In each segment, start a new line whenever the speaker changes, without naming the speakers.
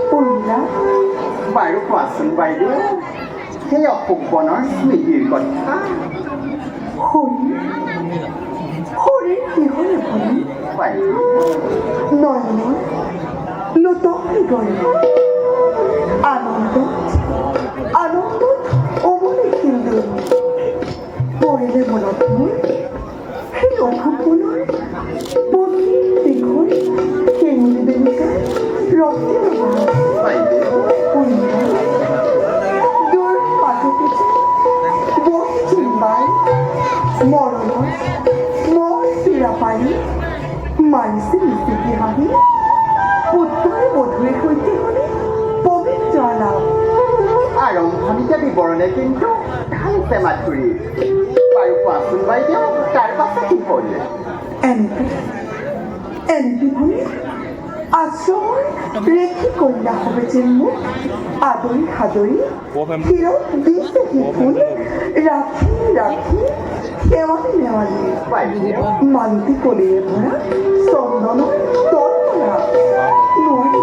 Urmila, baru kuasun বাইদেউ সেই অপূৰ্বনৰ স্মৃতিৰ কথা হৰি কিহৰ এখনি নয়নৰ লুটকি গ'ল আনন্দত অমলে কিন্তু পৰিলে মনত মোৰ সেই অপূৰ্বনৰ পত্নী দীঘল কেঙুলি বেলিকা ৰক্তি মৰণৰ মই পীড়া পাৰি মাৰিছে মিচিকি হাঁহি পুত্ৰৰ বধূৰ সৈতে হ'লে পবিত্ৰ লাভ আৰম্ভণিতে বিৱৰণে কিন্তু ঢালিছে মাধুৰী বাৰু কোৱাচোন বাইদেউ তাৰ পাছত কি কৰিলে এনেকে ভনী আশ্ৰমৰ ৰেখি কন্যা হবে যেন মোক আদৰি সাদৰি শিৰত দিছে শিশুল ৰাখি নেৱালি মালতী কলিৰে ভৰা চন্দনৰ তলমৰা নোৱাৰি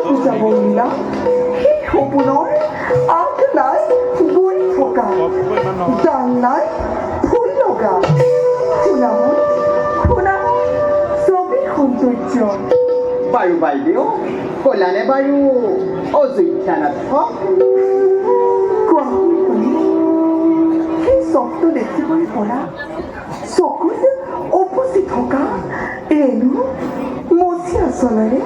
বুজাব উৰ্মিলা সেই সপোনৰ আগ নাই বৈ থকা ডাল নাই ফুল লগা শুনা ছবি সৌন্দৰ্য বাৰু বাইদেউ কলানে বাৰু অযোধ্যা নাথ সেই চকটো দেখিবলৈ পৰা চকুত উপচি থকা ৰেণু মচি আচলৰে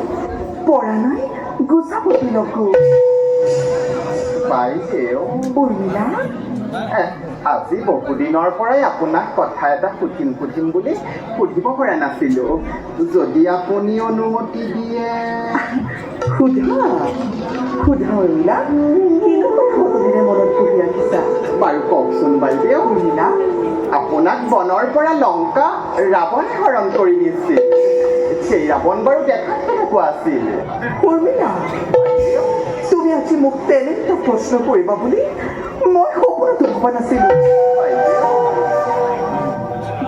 পৰা নাই গুচাপতি লগো বাইদেউ উৰ্মিলা আজি বহুদিনৰ পৰাই আপোনাক কথা এটা সুধিম বুলি সুধিব পৰা নাছিলোঁ যদি আপুনি অনুমতি দিয়ে সোধা উৰ্মিলা কিনো বহুদিনে মনত পঢ়ি ৰাখিছা বাৰু কওকচোন বাইদেউ উৰ্মিলা আপোনাক বনৰ পৰা লংকা ৰাৱণে হৰণ কৰি নিছিল সেই ৰাৱণ বাৰু দেখাত কেনেকুৱা আছিল উৰ্মিলা তুমি আজি মোক তেনে এটা প্ৰশ্ন কৰিবা বুলি মই সপোনতো ভবা নাছিলোঁ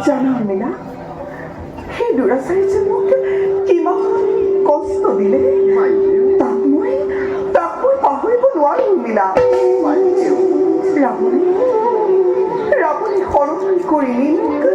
জানা উৰ্মিলা সেই দুৰাচাৰী যে মোক কিমান কষ্ট দিলে তাক মই পাহৰিব নোৱাৰো উৰ্মিলা ৰাৱণে সৰল কৰি নিলংকা